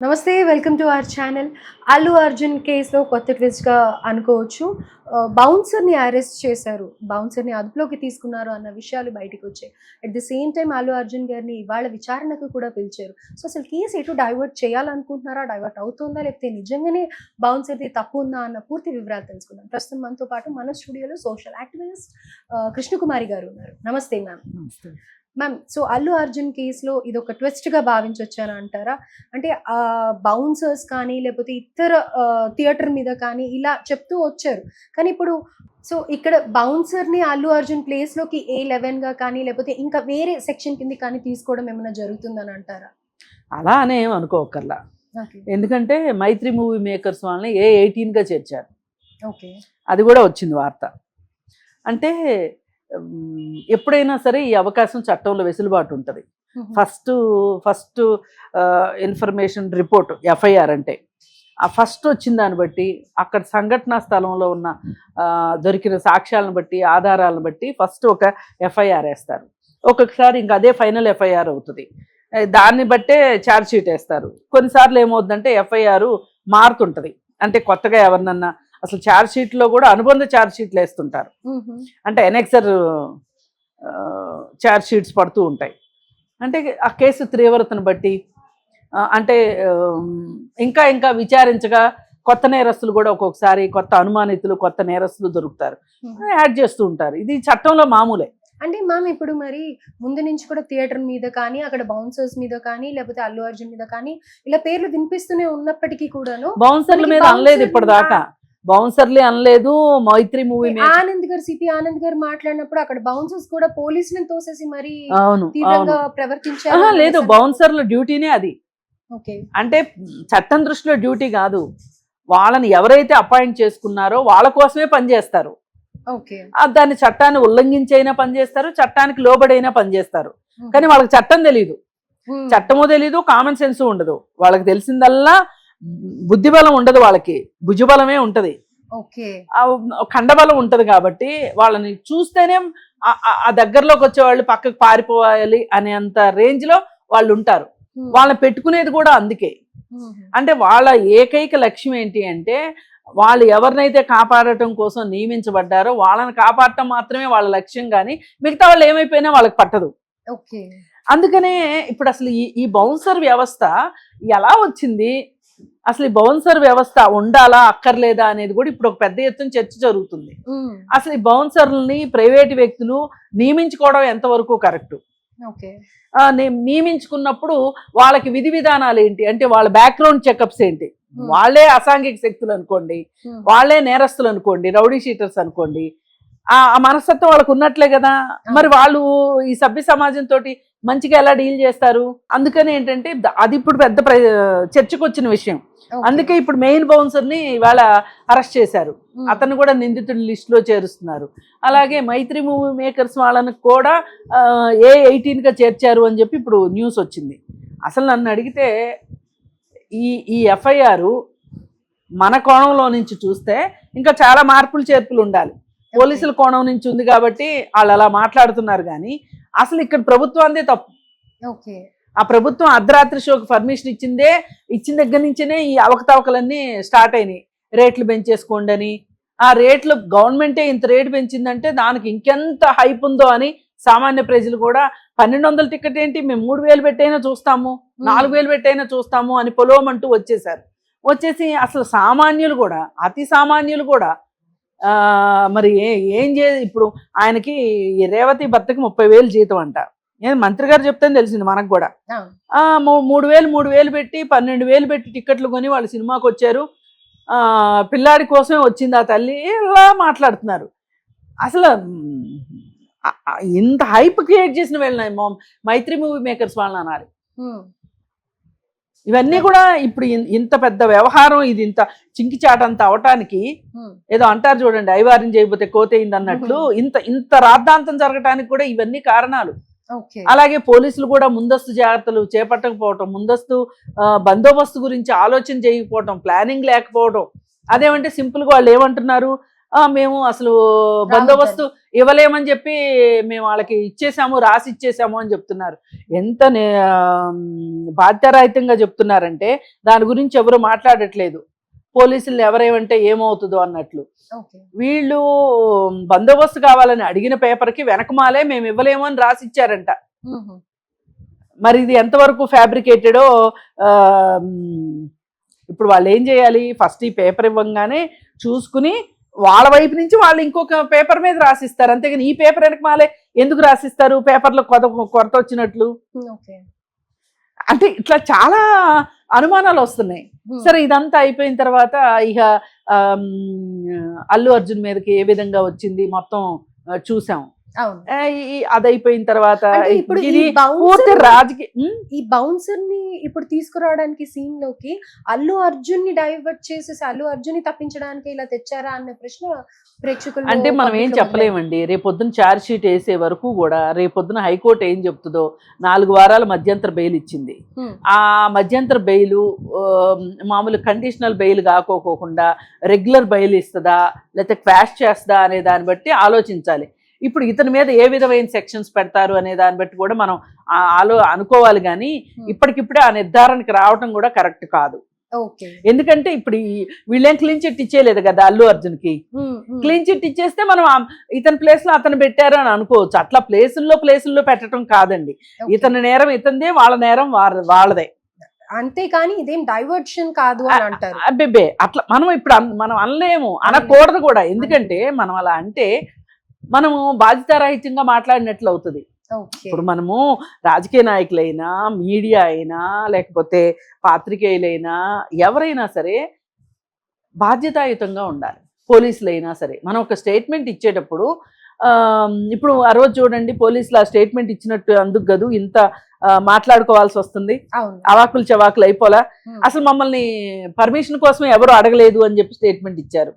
నమస్తే welcome to our channel. Allu Arjun కేసులో కొత్త ట్విస్ట్‌గా అనుకోవచ్చు. బౌన్సర్‌ని అరెస్ట్ చేశారు. బౌన్సర్‌ని అదుపులోకి తీసుకున్నారు అన్న విషయాలు బయటికొచ్చాయి. At the same time Allu Arjun గారిని ఇవాళ విచారణకు కూడా పిలిచారు. సో, అసలు కేసు ఎటు డైవర్ట్ చేయాలనుకుంటున్నారా? డైవర్ట్ అవుతుందా? లేకపోతే నిజంగానే బౌన్సర్‌ది తప్పు ఉందా? అన్న పూర్తి వివరాలు తెలుసుకుందాం. ప్రస్తుతం మనతో పాటు మన స్టూడియోలో సోషల్ యాక్టివిస్ట్ కృష్ణకుమారి గారు ఉన్నారు. నమస్తే మ్యామ్. నమస్తే. మ్యామ్, సో అల్లు అర్జున్ కేసులో ఇదొక ట్విస్ట్‌గా భావించొచ్చని అంటారా? అంటే బౌన్సర్స్ కానీ లేకపోతే ఇతర థియేటర్ మీద కానీ ఇలా చెప్తూ వచ్చారు. కానీ ఇప్పుడు సో ఇక్కడ బౌన్సర్‌ని అల్లు అర్జున్ ప్లేస్‌లోకి A11గా కానీ లేకపోతే ఇంకా వేరే సెక్షన్ కిందకి కానీ తీసుకోవడం ఏమైనా జరుగుతుందని అంటారా? అలా అని ఏం అనుకోకర్లా. ఓకే. ఎందుకంటే 'మైత్రి మూవీ మేకర్స్' వాళ్ళని A18గా చేర్చారు. ఓకే. అది కూడా వచ్చింది వార్త. అంటే ఎప్పుడైనా సరే ఈ అవకాశం చట్టంలో వెసులుబాటు ఉంటుంది. హుహు. ఫస్ట్ ఇన్ఫర్మేషన్ రిపోర్ట్ ఎఫ్ఐఆర్ అంటే ఆ ఫస్ట్ వచ్చిన దాన్ని బట్టి అక్కడ సంఘటనా స్థలంలో ఉన్న దొరికిన సాక్ష్యాలను బట్టి ఆధారాలను బట్టి ఫస్ట్ ఒక ఎఫ్ఐఆర్ వేస్తారు. ఒక్కొక్కసారి ఇంకా అదే ఫైనల్ ఎఫ్ఐఆర్ అవుతుంది. దాన్ని బట్టే ఛార్జ్ షీట్ వేస్తారు. కొన్నిసార్లు ఏమవుతుందంటే ఎఫ్ఐఆర్ మారుతుంటుంది. అంటే కొత్తగా ఎవరినన్నా అసలు ఛార్జ్ షీట్లో కూడా అనుబంధ ఛార్జ్ షీట్లు వేస్తుంటారు. హుహు. అంటే ఎనెక్సర్ ఛార్జ్ షీట్స్ పడుతూ ఉంటాయి. అంటే ఆ కేసు తీవ్రతను బట్టి అంటే ఇంకా ఇంకా విచారించగా కొత్త నేరస్తులు కూడా ఒక్కొక్కసారి కొత్త అనుమానితులు కొత్త నేరస్తులు దొరుకుతారు, యాడ్ చేస్తూ ఉంటారు. ఇది చట్టంలో మామూలే. అంటే మ్యామ్ ఇప్పుడు మరి ముందు నుంచి కూడా థియేటర్ మీద కానీ, అక్కడ బౌన్సర్స్ మీద కానీ, లేకపోతే అల్లు అర్జున్ మీద కానీ ఇలా పేర్లు వినిపిస్తూనే ఉన్నప్పటికీ కూడాను బౌన్సర్ల మీద అనలేదు ఇప్పటిదాకా. బౌన్సర్లే అనలేదు. మైత్రి మూవీ ఆనంద్ గారు సిపి ఆనంద్ గారు మాట్లాడినప్పుడు అక్కడ బౌన్సర్స్ కూడా పోలీసులను తోసేసి మరి అవును తీవ్రంగా ప్రవర్తించారు. లేదు, బౌన్సర్ల డ్యూటీనే అది. ఓకే. అంటే చట్టం దృష్టిలో డ్యూటీ కాదు. వాళ్ళని ఎవరైతే అపాయింట్ చేసుకున్నారో వాళ్ళ కోసమే పనిచేస్తారు. ఓకే. దాన్ని చట్టాన్ని ఉల్లంఘించైనా పనిచేస్తారు, చట్టానికి లోబడైనా పనిచేస్తారు. కానీ వాళ్ళకి చట్టం తెలీదు, చట్టము తెలీదు, కామన్ సెన్స్ ఉండదు. వాళ్ళకి తెలిసిందల్లా బుద్ధిబలం ఉండదు, వాళ్ళకి భుజబలమే ఉంటది, ఖండబలం ఉంటది. కాబట్టి వాళ్ళని చూస్తేనే ఆ దగ్గరలోకి వచ్చేవాళ్ళు పక్కకు పారిపోవాలి అనేంత రేంజ్ లో వాళ్ళు ఉంటారు. వాళ్ళని పెట్టుకునేది కూడా అందుకే. అంటే వాళ్ళ ఏకైక లక్ష్యం ఏంటి అంటే వాళ్ళు ఎవరినైతే కాపాడటం కోసం నియమించబడ్డారో వాళ్ళని కాపాడటం మాత్రమే వాళ్ళ లక్ష్యం. కానీ మిగతా వాళ్ళు ఏమైపోయినా వాళ్ళకి పట్టదు. అందుకనే ఇప్పుడు అసలు ఈ బౌన్సర్ వ్యవస్థ ఎలా వచ్చింది, అసలు ఈ బౌన్సర్ వ్యవస్థ ఉండాలా అక్కర్లేదా అనేది కూడా ఇప్పుడు ఒక పెద్ద ఎత్తున చర్చ జరుగుతుంది. అసలు ఈ బౌన్సర్లని ప్రైవేట్ వ్యక్తులు నియమించుకోవడం ఎంతవరకు కరెక్ట్, నియమించుకున్నప్పుడు వాళ్ళకి విధి విధానాలు ఏంటి, అంటే వాళ్ళ బ్యాక్గ్రౌండ్ చెకప్స్ ఏంటి, వాళ్ళే అసాంఘిక శక్తులు అనుకోండి, వాళ్ళే నేరస్తులు అనుకోండి, రౌడీ షీటర్స్ అనుకోండి, ఆ మనస్తత్వం వాళ్ళకు ఉన్నట్లే కదా. మరి వాళ్ళు ఈ సభ్య సమాజంతో మంచిగా ఎలా డీల్ చేస్తారు? అందుకని ఏంటంటే అది ఇప్పుడు పెద్ద చర్చకు వచ్చిన విషయం. అందుకే ఇప్పుడు మెయిన్ బౌన్సర్ ని ఇవాళ అరెస్ట్ చేశారు. అతను కూడా నిందితుడి లిస్ట్ లో చేరుస్తున్నారు. అలాగే మైత్రి మూవీ మేకర్స్ వాళ్ళని కూడా A18గా చేర్చారు అని చెప్పి ఇప్పుడు న్యూస్ వచ్చింది. అసలు నన్ను అడిగితే ఈ ఎఫ్ఐఆర్ మన కోణంలో నుంచి చూస్తే ఇంకా చాలా మార్పులు చేర్పులు ఉండాలి. పోలీసుల కోణం నుంచి ఉంది కాబట్టి వాళ్ళు అలా మాట్లాడుతున్నారు. కానీ అసలు ఇక్కడ ప్రభుత్వాందే తప్పు. ఆ ప్రభుత్వం అర్ధరాత్రి షోకి పర్మిషన్ ఇచ్చిన దగ్గర నుంచినే ఈ అవకతవకలన్నీ స్టార్ట్ అయినాయి. రేట్లు పెంచేసుకోండి అని. ఆ రేట్లు గవర్నమెంటే ఇంత రేటు పెంచిందంటే దానికి ఇంకెంత హైప్ ఉందో అని సామాన్య ప్రజలు కూడా 1200 టికెట్ ఏంటి, మేము 3000 పెట్టైనా చూస్తాము, 4000 పెట్టైనా చూస్తాము అని పొలోమంటూ వచ్చేసారు. వచ్చేసి అసలు సామాన్యులు కూడా, అతి సామాన్యులు కూడా మరి ఏం ఇప్పుడు ఆయనకి రేవతి భర్తకి 30,000 జీతం అంట. మంత్రి గారు చెప్తే తెలిసింది మనకు కూడా. 3,000 పెట్టి 12,000 పెట్టి టికెట్లు కొని వాళ్ళు సినిమాకి వచ్చారు. పిల్లాడి కోసమే వచ్చింది ఆ తల్లి, ఇలా మాట్లాడుతున్నారు. అసలు ఇంత హైప్ క్రియేట్ చేసిన వెళ్ళినాయి మైత్రి మూవీ మేకర్స్ వాళ్ళని అనాలి. ఇవన్నీ కూడా ఇప్పుడు ఇంత పెద్ద వ్యవహారం, ఇది ఇంత చింకిచాటంత అవటానికి ఏదో అంటారు చూడండి, ఐవారిని చేయబోతే కోతయింది అన్నట్లు ఇంత రాద్ధాంతం జరగటానికి కూడా ఇవన్నీ కారణాలు. అలాగే పోలీసులు కూడా ముందస్తు జాగ్రత్తలు చేపట్టకపోవటం, ముందస్తు బందోబస్తు గురించి ఆలోచన చేయకపోవటం, ప్లానింగ్ లేకపోవడం. అదేమంటే సింపుల్గా వాళ్ళు ఏమంటున్నారు, మేము అసలు బందోబస్తు ఇవ్వలేమని చెప్పి మేము వాళ్ళకి ఇచ్చేసాము, రాసి ఇచ్చేసాము అని చెప్తున్నారు. ఎంత బాధ్యతారహితంగా చెప్తున్నారంటే దాని గురించి ఎవరు మాట్లాడట్లేదు. పోలీసులు ఎవరేమంటే ఏమవుతుందో అన్నట్లు. వీళ్ళు బందోబస్తు కావాలని అడిగిన పేపర్కి వెనకమాలే మేము ఇవ్వలేము అని రాసి ఇచ్చారంట. మరి ఇది ఎంతవరకు ఫ్యాబ్రికేటెడో ఇప్పుడు వాళ్ళు ఏం చేయాలి? ఫస్ట్ ఈ పేపర్ ఇవ్వగానే చూసుకుని వాళ్ళ వైపు నుంచి వాళ్ళు ఇంకొక పేపర్ మీద రాసిస్తారు. అంతేగాని ఈ పేపర్ వెనకమాలే ఎందుకు రాసిస్తారు? పేపర్లో కొరత వచ్చినట్లు. అంటే ఇట్లా చాలా అనుమానాలు వస్తున్నాయి. సరే, ఇదంతా అయిపోయిన తర్వాత ఇక అల్లు అర్జున్ మీదకి ఏ విధంగా వచ్చింది మొత్తం చూసాం. అది అయిపోయిన తర్వాత ఇప్పుడు ఈ బౌన్సర్ ని ఇప్పుడు తీసుకురావడానికి సీన్ లోకి అల్లు అర్జున్ ని డైవర్ట్ చేసేసి అల్లు అర్జున్ ని తప్పించడానికి ఇలా తెచ్చారా అనే ప్రశ్న ప్రేక్షకులు. అంటే మనం ఏం చెప్పలేమండి. రేపొద్దున ఛార్జ్ షీట్ వేసే వరకు కూడా రేపొద్దున హైకోర్టు ఏం చెప్తుందో. 4 వారాల మధ్యంతర బెయిల్ ఇచ్చింది. ఆ మధ్యంతర బెయిల్ మామూలు కండిషనల్ బెయిల్ కాకోకుండా రెగ్యులర్ బెయిల్ ఇస్తుందా లేకపోతే క్వాష్ చేస్తుందా అనే దాన్ని బట్టి ఆలోచించాలి. ఇప్పుడు ఇతని మీద ఏ విధమైన సెక్షన్స్ పెడతారు అనే దాన్ని బట్టి కూడా మనం అనుకోవాలి. కానీ ఇప్పటికిప్పుడే ఆ నిర్ధారణకి రావటం కూడా కరెక్ట్ కాదు. ఎందుకంటే ఇప్పుడు వీళ్ళేం క్లీన్ చిట్ ఇచ్చేయలేదు కదా అల్లు అర్జున్కి. క్లీన్ చిట్ ఇచ్చేస్తే మనం ఇతని ప్లేస్ లో అతను పెట్టారు అని అనుకోవచ్చు. అట్లా ప్లేసుల్లో పెట్టడం కాదండి. ఇతని నేరం ఇతందే, వాళ్ళ నేరం వాళ్ళదే. అంతేకాని ఇదేం డైవర్షన్ కాదు అని అంటారు. అబ్బే, అట్లా మనం అనలేము, అనకూడదు కూడా. ఎందుకంటే మనం అలా అంటే మనము బాధ్యతారహితంగా మాట్లాడినట్లు అవుతుంది. ఇప్పుడు మనము రాజకీయ నాయకులైనా, మీడియా అయినా, లేకపోతే పాత్రికేయులైనా, ఎవరైనా సరే బాధ్యతాయుతంగా ఉండాలి. పోలీసులైనా సరే మనం ఒక స్టేట్మెంట్ ఇచ్చేటప్పుడు ఇప్పుడు ఆ రోజు చూడండి, పోలీసులు ఆ స్టేట్మెంట్ ఇచ్చినట్టు అందుకు గదు ఇంత మాట్లాడుకోవాల్సి వస్తుంది. అవాకులు చవాకులు అయిపోలా. అసలు మమ్మల్ని పర్మిషన్ కోసమే ఎవరు అడగలేదు అని చెప్పి స్టేట్మెంట్ ఇచ్చారు.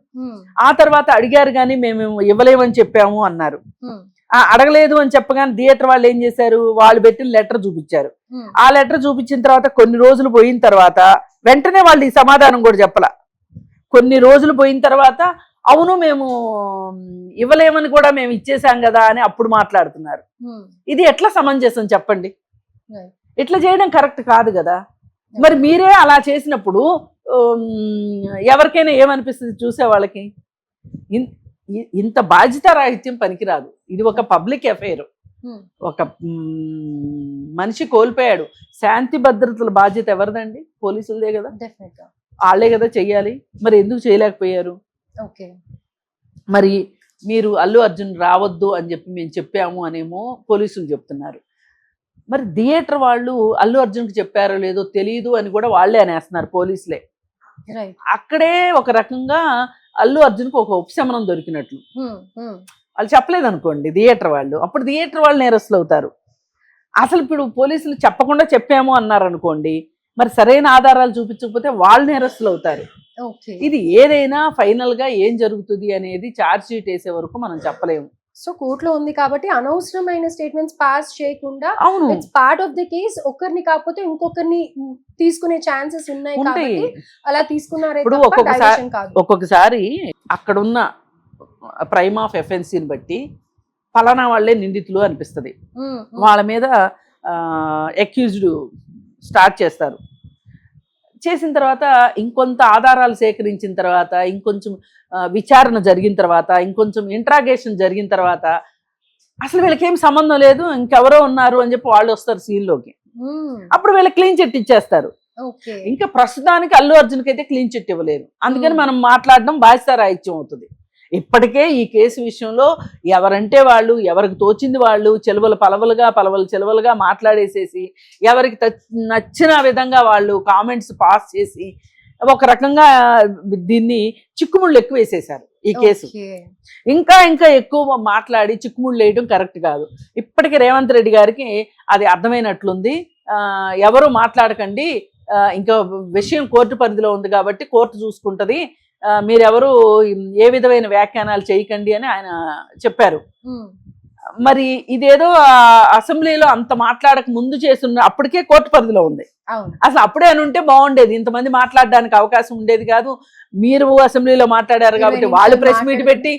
ఆ తర్వాత అడిగారు కానీ మేము ఇవ్వలేమని చెప్పాము అన్నారు. అడగలేదు అని చెప్పగానే థియేటర్ వాళ్ళు ఏం చేశారు? వాళ్ళు పెట్టిన లెటర్ చూపించారు. ఆ లెటర్ చూపించిన తర్వాత కొన్ని రోజులు పోయిన తర్వాత వెంటనే వాళ్ళు ఈ సమాధానం కూడా చెప్పలా. కొన్ని రోజులు పోయిన తర్వాత అవును మేము ఇవ్వలేమని కూడా మేము ఇచ్చేసాం కదా అని అప్పుడు మాట్లాడుతున్నారు. ఇది ఎట్లా సమంజసం చెప్పండి? ఇట్లా చేయడం కరెక్ట్ కాదు కదా. మరి మీరే అలా చేసినప్పుడు ఎవరికైనా ఏమనిపిస్తుంది చూసే వాళ్ళకి? ఇంత బాధ్యతారాహిత్యం పనికిరాదు. ఇది ఒక పబ్లిక్ అఫైర్. ఒక మనిషి కోల్పోయాడు. శాంతి భద్రతల బాధ్యత ఎవరిదండి? పోలీసులదే కదా. వాళ్ళే కదా చెయ్యాలి. మరి ఎందుకు చేయలేకపోయారు? మరి మీరు అల్లు అర్జున్ రావద్దు అని చెప్పి మేము చెప్పాము అనేమో పోలీసులు చెప్తున్నారు. మరి థియేటర్ వాళ్ళు అల్లు అర్జున్కి చెప్పారో లేదో తెలియదు అని కూడా వాళ్ళే అనేస్తున్నారు, పోలీసులే. అక్కడే ఒక రకంగా అల్లు అర్జున్కి ఒక ఉపశమనం దొరికినట్లు. వాళ్ళు చెప్పలేదు అనుకోండి థియేటర్ వాళ్ళు, అప్పుడు థియేటర్ వాళ్ళు నేరస్తులు అవుతారు. అసలు ఇప్పుడు పోలీసులు చెప్పకుండా చెప్పాము అన్నారు అనుకోండి, మరి సరైన ఆధారాలు చూపించకపోతే వాళ్ళు నేరస్తులు అవుతారు. ఇది ఏదైనా ఫైనల్ గా ఏం జరుగుతుంది అనేది ఛార్జ్ షీట్ వేసే వరకు మనం చెప్పలేము. సో కోర్టులో ఉంది కాబట్టి అనవసరమైన స్టేట్మెంట్స్ పాస్ చేయకుండా it's part of the case. ఒకరిని కాకపోతే ఇంకొకరిని తీసుకునే ఛాన్సెస్ ఉన్నాయి కాబట్టి అలా తీసుకున్నారే. ఒక్కొక్కసారి అక్కడున్న ప్రైమ్ ఆఫ్ ఎఫెన్సీని బట్టి ఫలానా వాళ్లే నిందితులు అనిపిస్తుంది. వాళ్ళ మీద అక్యూజ్డ్ స్టార్ట్ చేస్తారు. చేసిన తర్వాత ఇంకొంత ఆధారాలు సేకరించిన తర్వాత, ఇంకొంచెం విచారణ జరిగిన తర్వాత, ఇంకొంచెం ఇంట్రాగేషన్ జరిగిన తర్వాత అసలు వీళ్ళకేం సంబంధం లేదు, ఇంకెవరో ఉన్నారు అని చెప్పి వాళ్ళు వస్తారు సీన్లోకి. అప్పుడు వీళ్ళకి క్లీన్ చిట్ ఇచ్చేస్తారు. ఇంకా ప్రస్తుతానికి అల్లు అర్జున్కి అయితే క్లీన్ చిట్ ఇవ్వలేదు. అందుకని మనం మాట్లాడడం బాధ్యతారాహిత్యం అవుతుంది. ఇప్పటికే ఈ కేసు విషయంలో ఎవరంటే వాళ్ళు, ఎవరికి తోచింది వాళ్ళు పలవలు చెలవలుగా మాట్లాడేసేసి, ఎవరికి నచ్చిన విధంగా వాళ్ళు కామెంట్స్ పాస్ చేసి ఒక రకంగా దీన్ని చిక్కుముళ్ళు ఎక్కువ వేసేసారు ఈ కేసు. ఇంకా ఎక్కువ మాట్లాడి చిక్కుముళ్ళు వేయడం కరెక్ట్ కాదు. ఇప్పటికీ రేవంత్ రెడ్డి గారికి అది అర్థమైనట్లుంది. ఎవరు మాట్లాడకండి, ఇంకా విషయం కోర్టు పరిధిలో ఉంది కాబట్టి కోర్టు చూసుకుంటది, మీరెవరు ఏ విధమైన వ్యాఖ్యానాలు చేయకండి అని ఆయన చెప్పారు. మరి ఇదేదో అసెంబ్లీలో అంత మాట్లాడక ముందు చేస్తున్న అప్పటికే కోర్టు పరిధిలో ఉంది. అవును. అసలు అప్పుడే అని ఉంటే బాగుండేది, ఇంతమంది మాట్లాడడానికి అవకాశం ఉండేది కాదు. మీరు అసెంబ్లీలో మాట్లాడారు కాబట్టి వాళ్ళు ప్రెస్ మీట్ పెట్టి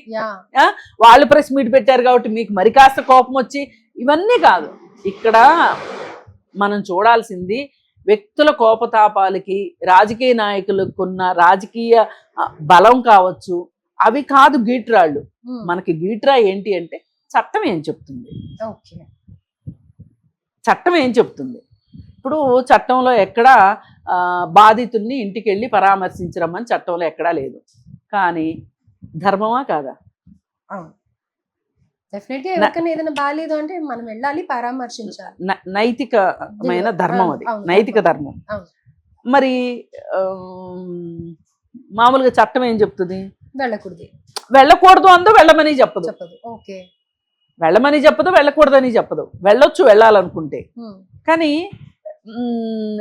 వాళ్ళు ప్రెస్ మీట్ పెట్టారు కాబట్టి మీకు మరి కాస్త కోపం వచ్చి ఇవన్నీ కాదు. ఇక్కడ మనం చూడాల్సింది వ్యక్తుల కోపతాపాలకి రాజకీయ నాయకులకున్న రాజకీయ బలం కావచ్చు, అవి కాదు గీట్రాళ్ళు. మనకి గీట్రా ఏంటి అంటే చట్టం ఏం చెప్తుంది, చట్టం ఏం చెప్తుంది. ఇప్పుడు చట్టంలో ఎక్కడా బాధితుల్ని ఇంటికి వెళ్ళి పరామర్శించరమ్మని చట్టంలో ఎక్కడా లేదు. కానీ ధర్మమా కాదా? డెఫినెట్గా ఎవరికైనా ఏదైనా బాగాలేదు అంటే మనం వెళ్ళాలి, పరామర్శించాలి. నైతికమైన ధర్మం అది, నైతిక ధర్మం. మరి మామూలుగా చట్టం ఏం చెప్తుంది? వెళ్ళకూడదు, వెళ్ళకూడదు అందో వెళ్ళమని చెప్పదు. ఓకే, వెళ్ళమని చెప్పదు, వెళ్ళకూడదని చెప్పదు. వెళ్ళొచ్చు వెళ్ళాలనుకుంటే. కానీ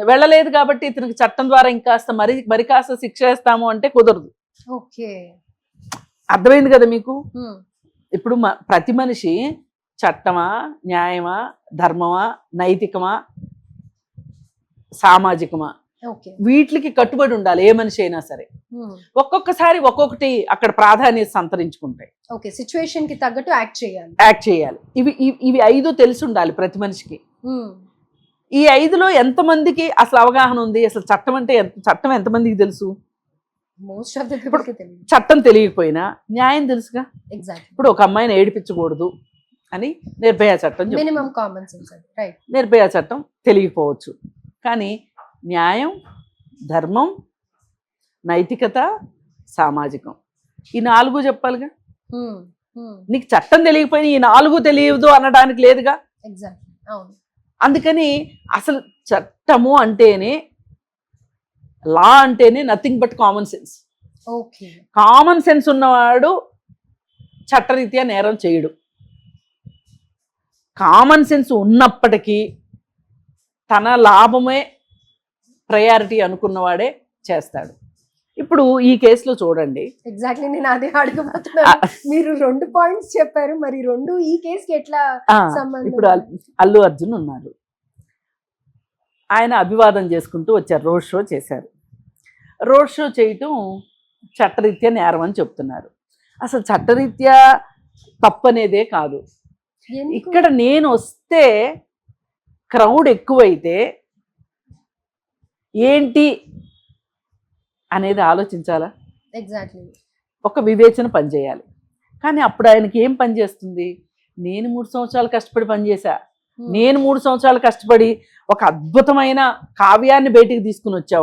వెళ్ళలేదు కాబట్టి ఇతనికి చట్టం ద్వారా ఇంకాస్త మరి కాస్త శిక్ష వేస్తాము అంటే కుదరదు. ఓకే, అర్థమైంది కదా మీకు? ఇప్పుడు ప్రతి మనిషి చట్టమా, న్యాయమా, ధర్మమా, నైతికమా, సామాజికమా, వీటికి కట్టుబడి ఉండాలి ఏ మనిషి అయినా సరే. ఒక్కొక్కసారి ఒక్కొక్కటి అక్కడ ప్రాధాన్యత సంతరించుకుంటాయి. ఓకే, సిచ్యువేషన్ కి తగ్గట్టు యాక్ట్ చేయాలి. ఇవి 5 తెలిసి ఉండాలి ప్రతి మనిషికి. ఈ 5లో ఎంతమందికి అసలు అవగాహన ఉంది? అసలు చట్టం అంటే చట్టం ఎంతమందికి తెలుసు? మోస్ట్ ఆఫ్ ద పీపుల్ కి తెలియదు. చట్టం తెలియకపోయినా న్యాయం తెలుసుగా. ఎగ్జాక్ట్లీ. ఇప్పుడు ఒక అమ్మాయిని ఏడిపించకూడదు అని నిర్భయ చట్టం, minimum common sense, right. Nirbhaya చట్టం తెలియకపోవచ్చు, కానీ న్యాయం, ధర్మం, నైతికత, సామాజికం, ఈ 4 చెప్పాలిగా. నీకు చట్టం తెలియకపోయినా ఈ 4 తెలియదు అనడానికి లేదుగా. ఎగ్జాక్ట్లీ, అవును. అందుకని అసలు చట్టము అంటేనే, లా అంటేనే nothing but common sense. Okay, common sense ఉన్నవాడు చట్టరీత్యా నేరం చేయడు. కామన్ సెన్స్ ఉన్నప్పటికీ తన లాభమే ప్రయారిటీ అనుకున్నవాడే చేస్తాడు. ఇప్పుడు ఈ కేసులో చూడండి. ఎగ్జాక్ట్లీ, నేను అదే అడగబోతున్నాను. మీరు 2 పాయింట్స్ చెప్పారు, మరి 2 ఈ కేసుకి ఎట్లా సంబంధం? ఇప్పుడు అల్లు అర్జున్ ఉన్నారు, ఆయన అభివాదం చేసుకుంటూ వచ్చారు, రోడ్ షో చేశారు. రోడ్ షో చేయటం చట్టరీత్యా నేరం అని చెప్తున్నారు. అసలు చట్టరీత్యా తప్పనేదే కాదు. ఇక్కడ నేను వస్తే క్రౌడ్ ఎక్కువైతే ఏంటి అనేది ఆలోచించాలా? ఎగ్జాక్ట్లీ, ఒక వివేచన పనిచేయాలి. కానీ అప్పుడు ఆయనకి ఏం పని చేస్తుంది? నేను 3 సంవత్సరాలు కష్టపడి పనిచేశా, నేను 3 సంవత్సరాలు కష్టపడి ఒక అద్భుతమైన కావ్యాన్ని బయటికి తీసుకుని వచ్చా,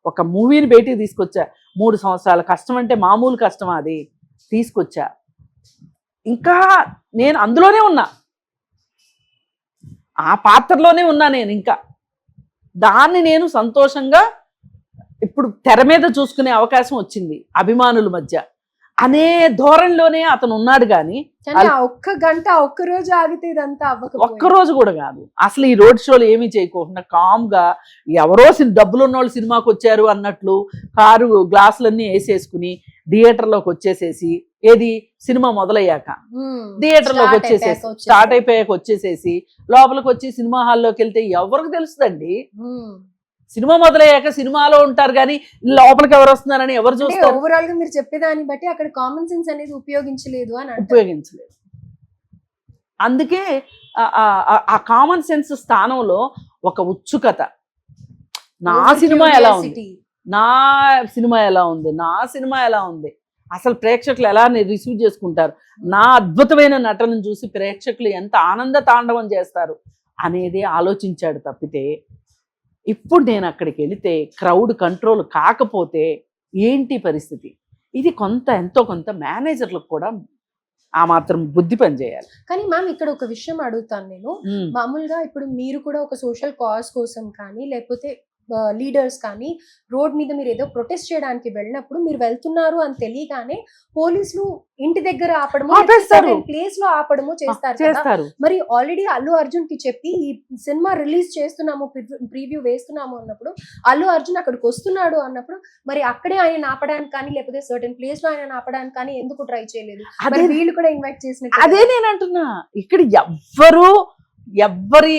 ఒక మూవీని బయటికి తీసుకొచ్చా. 3 సంవత్సరాల కష్టం అంటే మామూలు కష్టం, అది తీసుకొచ్చా. ఇంకా నేను అందులోనే ఉన్నా, ఆ పాత్రలోనే ఉన్నా నేను. ఇంకా దాన్ని నేను సంతోషంగా ఇప్పుడు తెర మీద చూసుకునే అవకాశం వచ్చింది అభిమానుల మధ్య అనే ధోరణిలోనే అతను ఉన్నాడు. కానీ ఒక్క గంట, ఒక్క రోజు ఆగితే ఇదంతా అవ్వకపోయింది. ఒక్క రోజు కూడా కాదు, అసలు ఈ రోడ్ షోలు ఏమీ చేయకోకుండా కామ్గా ఎవరో డబ్బులు ఉన్నోళ్ళు సినిమాకి వచ్చారు అన్నట్లు కారు గ్లాసులన్నీ వేసేసుకుని థియేటర్లోకి వచ్చేసేసి, ఏది సినిమా మొదలయ్యాక థియేటర్లోకి వచ్చేసేసి, స్టార్ట్ అయిపోయాక వచ్చేసేసి లోపలికి వచ్చి సినిమా హాల్లోకి వెళ్తే ఎవరికి తెలుస్తుందండి? సినిమా మొదలయ్యాక సినిమాలో ఉంటారు కానీ లోపలికి ఎవరు వస్తున్నారని ఎవరు చూస్తారు? ఓవరాల్ గా మీరు చెప్పేదాన్ని బట్టి అక్కడ కామన్ సెన్స్ అనేది ఉపయోగించలేదు. అందుకే ఆ కామన్ సెన్స్ స్థానంలో ఒక ఉత్సుకత, నా సినిమా ఎలా ఉంది, నా సినిమా ఎలా ఉంది, నా సినిమా ఎలా ఉంది, అసలు ప్రేక్షకులు ఎలా రిసీవ్ చేసుకుంటారు, నా అద్భుతమైన నటనను చూసి ప్రేక్షకులు ఎంత ఆనంద తాండవం చేస్తారు అనేది ఆలోచించాడు తప్పితే, ఇప్పుడు నేను అక్కడికి వెళితే క్రౌడ్ కంట్రోల్ కాకపోతే ఏంటి పరిస్థితి? ఇది ఎంతో కొంత మేనేజర్లకు కూడా ఆ మాత్రం బుద్ధి పని చేయాలి. కానీ మ్యామ్, ఇక్కడ ఒక విషయం అడుగుతాను నేను. మామూలుగా ఇప్పుడు మీరు కూడా ఒక సోషల్ కాజ్ కోసం కానీ లేకపోతే లీడర్స్ కానీ రోడ్ మీద మీరు ఏదో ప్రొటెస్ట్ చేయడానికి వెళ్ళినప్పుడు మీరు వెళ్తున్నారు అని తెలియగానే పోలీసులు ఇంటి దగ్గర ఆపడము, ఆపేస్తారు. ప్లేస్ లో ఆపడము చేస్తారు కదా. చేస్తారు. మరి ఆల్రెడీ అల్లు అర్జున్ కి చెప్పి ఈ సినిమా రిలీజ్ చేస్తున్నాము, ప్రీవ్యూ వేస్తున్నాము అన్నప్పుడు అల్లు అర్జున్ అక్కడికి వస్తున్నాడు అన్నప్పుడు మరి అక్కడే ఆయన ఆపడానికి కానీ లేకపోతే సర్టెన్ ప్లేస్ లో ఆయన ఆపడానికి కానీ ఎందుకు ట్రై చేయలేదు? మరి వీళ్ళు కూడా ఇన్వైట్ చేసినట్టు అదే నేను అంటున్నా, ఇక్కడ ఎవ్వరి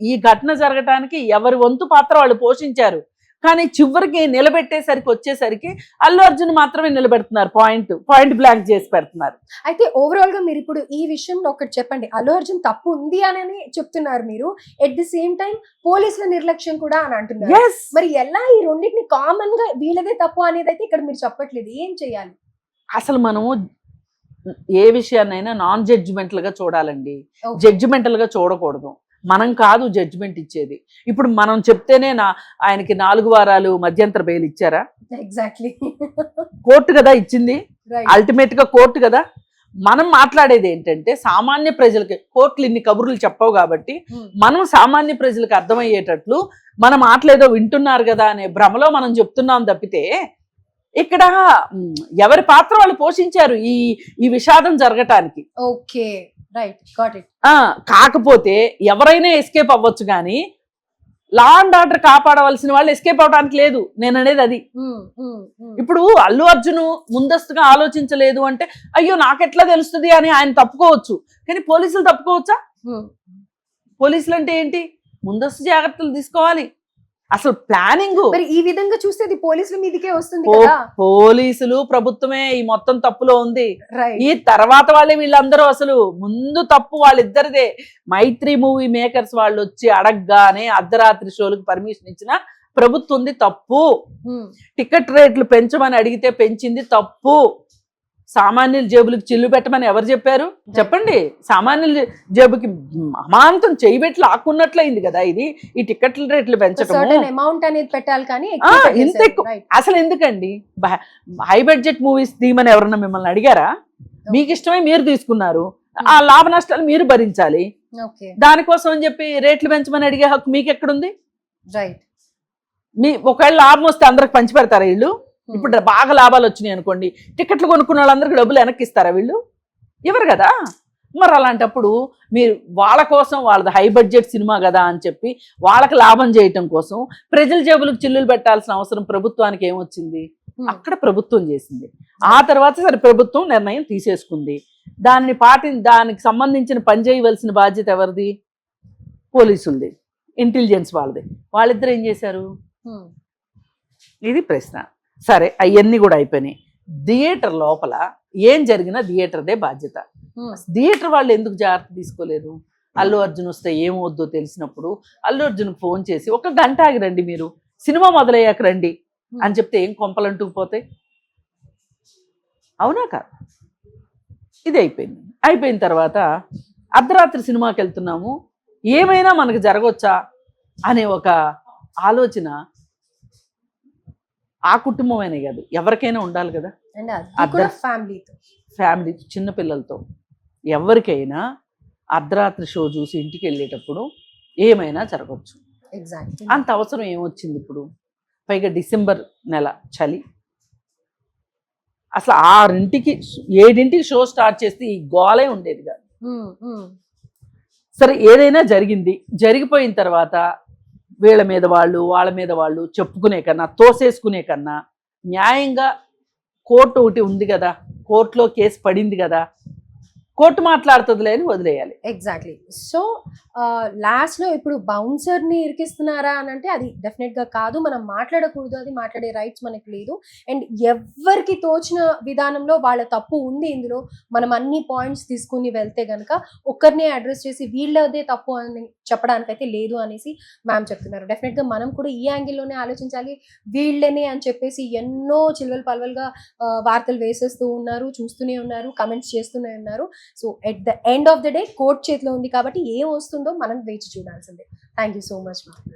ఈ ఘటన జరగటానికి ఎవరి వంతు పాత్ర వాళ్ళు పోషించారు. కానీ చివరికి నిలబెట్టేసరికి వచ్చేసరికి అల్లు అర్జున్ మాత్రమే నిలబెడుతున్నారు, పాయింట్ బ్లాంక్ చేసి పెడుతున్నారు. అయితే ఓవరాల్ గా మీరు ఇప్పుడు ఈ విషయంలో ఒకటి చెప్పండి, అల్లు అర్జున్ తప్పు ఉంది అని చెప్తున్నారు మీరు, ఎట్ ది సేమ్ టైం పోలీసుల నిర్లక్ష్యం కూడా అని అంటున్నారు. మరి ఎలా ఈ రెండింటిని కామన్ గా వీళ్ళదే తప్పు అనేది అయితే ఇక్కడ మీరు చెప్పట్లేదు, ఏం చేయాలి? అసలు మనము ఏ విషయాన్నైనా నాన్ జడ్జిమెంటల్ గా చూడాలండి, Okay. జడ్జిమెంటల్ గా చూడకూడదు. మనం కాదు జడ్జిమెంట్ ఇచ్చేది. ఇప్పుడు మనం చెప్తేనే ఆయనకి 4 వారాలు మధ్యంతర బెయిల్ ఇచ్చారా? ఎగ్జాక్ట్లీ. కోర్టు కదా ఇచ్చింది, అల్టిమేట్ గా కోర్టు కదా. మనం మాట్లాడేది ఏంటంటే సామాన్య ప్రజలకి, కోర్టులు ఇన్ని కబుర్లు చెప్పవు కాబట్టి మనం సామాన్య ప్రజలకు అర్థమయ్యేటట్లు మన మాటలేదో వింటున్నారు కదా అనే భ్రమలో మనం చెప్తున్నాం తప్పితే ఇక్కడ ఎవరి పాత్ర వాళ్ళు పోషించారు ఈ విషాదం జరగటానికి. Okay, right, got it. కాకపోతే ఎవరైనా ఎస్కేప్ అవ్వచ్చు కానీ లా అండ్ ఆర్డర్ కాపాడవలసిన వాళ్ళు ఎస్కేప్ అవడానికి లేదు, నేను అనేది అది. ఇప్పుడు అల్లు అర్జున్ ముందస్తుగా ఆలోచించలేదు అంటే అయ్యో నాకెట్లా తెలుస్తుంది అని ఆయన తప్పుకోవచ్చు, కానీ పోలీసులు తప్పుకోవచ్చా? పోలీసులు అంటే ఏంటి? ముందస్తు జాగ్రత్తలు తీసుకోవాలి. అసలు ప్లానింగ్ మరి ఈ విధంగా చూస్తే పోలీసుల మీదకే వస్తుంది కదా. పోలీసులు ప్రభుత్వమే ఈ మొత్తం తప్పులో ఉంది. Right. ఈ తర్వాత వాళ్ళే వీళ్ళందరూ, అసలు ముందు తప్పు వాళ్ళిద్దరిదే. మైత్రి మూవీ మేకర్స్ వాళ్ళు వచ్చి అడగగానే అర్ధరాత్రి షోలకు పర్మిషన్ ఇచ్చిన ప్రభుత్వం ఉంది తప్పు. టికెట్ రేట్లు పెంచమని అడిగితే పెంచింది తప్పు. సామాన్యుల జేబులకు చిల్లు పెట్టమని ఎవరు చెప్పారు చెప్పండి? సామాన్యుల జేబుకి అమాంతం చేయబెట్టి లాక్కున్నట్లయింది కదా ఇది, ఈ టికెట్ల రేట్లు పెంచడం. అమౌంట్ అనేది పెట్టాలి కానీ ఇంత ఎక్కువ అసలు ఎందుకండి? హై బడ్జెట్ మూవీస్ తీయమని ఎవరన్నా మిమ్మల్ని అడిగారా? మీకు ఇష్టమై మీరు తీసుకున్నారు, ఆ లాభ నష్టాలు మీరు భరించాలి. దానికోసం అని చెప్పి రేట్లు పెంచమని అడిగే హక్కు మీకు ఎక్కడుంది? ఒకవేళ లాభం వస్తే అందరికి పంచి పెడతారా వీళ్ళు? ఇప్పుడు బాగా లాభాలు వచ్చినాయి అనుకోండి, టికెట్లు కొనుక్కున్న వాళ్ళందరికీ డబ్బులు వెనక్కి ఇస్తారా వీళ్ళు? ఇవ్వరు కదా. మరి అలాంటప్పుడు మీరు వాళ్ళ కోసం, వాళ్ళది హై బడ్జెట్ సినిమా కదా అని చెప్పి వాళ్ళకి లాభం చేయటం కోసం ప్రజల జేబులకు చిల్లులు పెట్టాల్సిన అవసరం ప్రభుత్వానికి ఏమొచ్చింది? అక్కడ ప్రభుత్వం చేసింది. ఆ తర్వాత సరే ప్రభుత్వం నిర్ణయం తీసేసుకుంది, దానికి సంబంధించిన పని చేయవలసిన బాధ్యత ఎవరిది? పోలీసులది, ఇంటెలిజెన్స్ వాళ్ళది. వాళ్ళిద్దరు ఏం చేశారు? ఇది ప్రశ్న. సరే, అవన్నీ కూడా అయిపోయినాయి. థియేటర్ లోపల ఏం జరిగినా థియేటర్దే బాధ్యత. థియేటర్ వాళ్ళు ఎందుకు జాగ్రత్త తీసుకోలేదు? అల్లు అర్జున్ వస్తే ఏమవుద్దో తెలిసినప్పుడు అల్లు అర్జున్ ఫోన్ చేసి 1 గంట ఆగి రండి, మీరు సినిమా మొదలయ్యాక రండి అని చెప్తే ఏం కొంపలంటూ పోతాయి? అవునా కాదు? ఇది అయిపోయింది. అయిపోయిన తర్వాత అర్ధరాత్రి సినిమాకి వెళ్తున్నాము, ఏమైనా మనకు జరగవచ్చా అనే ఒక ఆలోచన ఆ కుటుంబం అనే కాదు ఎవరికైనా ఉండాలి కదా. ఫ్యామిలీ చిన్నపిల్లలతో ఎవరికైనా అర్ధరాత్రి షో చూసి ఇంటికి వెళ్ళేటప్పుడు ఏమైనా జరగవచ్చు. అంత అవసరం ఏమొచ్చింది ఇప్పుడు? పైగా డిసెంబర్ నెల, చలి. అసలు 6ంటికి 7ంటికి షో స్టార్ట్ చేస్తే ఈ గోలే ఉండేది కాదు. సరే, ఏదైనా జరిగింది, జరిగిపోయిన తర్వాత వీళ్ళ మీద వాళ్ళు వాళ్ళ మీద వాళ్ళు చెప్పుకునే కన్నా, తోసేసుకునే కన్నా న్యాయంగా కోర్టు ఒకటి ఉంది కదా, కోర్టులో కేసు పడింది కదా, కోర్టు మాట్లాడుతుందిలే అని వదిలేయాలి. ఎగ్జాక్ట్లీ. సో లాస్ట్ లో ఇప్పుడు బౌన్సర్ ని ఇరికిస్తున్నారా అని అంటే అది డెఫినెట్ గా కాదు, మనం మాట్లాడకూడదు, అది మాట్లాడే రైట్స్ మనకి లేదు. అండ్ ఎవరికి తోచిన విధానంలో వాళ్ళ తప్పు ఉంది ఇందులో. మనం అన్ని పాయింట్స్ తీసుకుని వెళ్తే గనక ఒక్కరినే అడ్రస్ చేసి వీళ్ళదే తప్పు అని చెప్పడానికైతే లేదు అనేసి మ్యామ్ చెప్తున్నారు. డెఫినెట్ గా మనం కూడా ఈ యాంగిల్లోనే ఆలోచించాలి. వీళ్ళనే అని చెప్పేసి ఎన్నో చిల్వలు పల్వలుగా వార్తలు వేసేస్తూ ఉన్నారు, చూస్తూనే ఉన్నారు, కమెంట్స్ చేస్తూనే ఉన్నారు. So at the end of the day court చేతిలో ఉంది కాబట్టి ఏం వస్తుందో మనం వేచి చూడాల్సిందే. Thank you so much ma'am.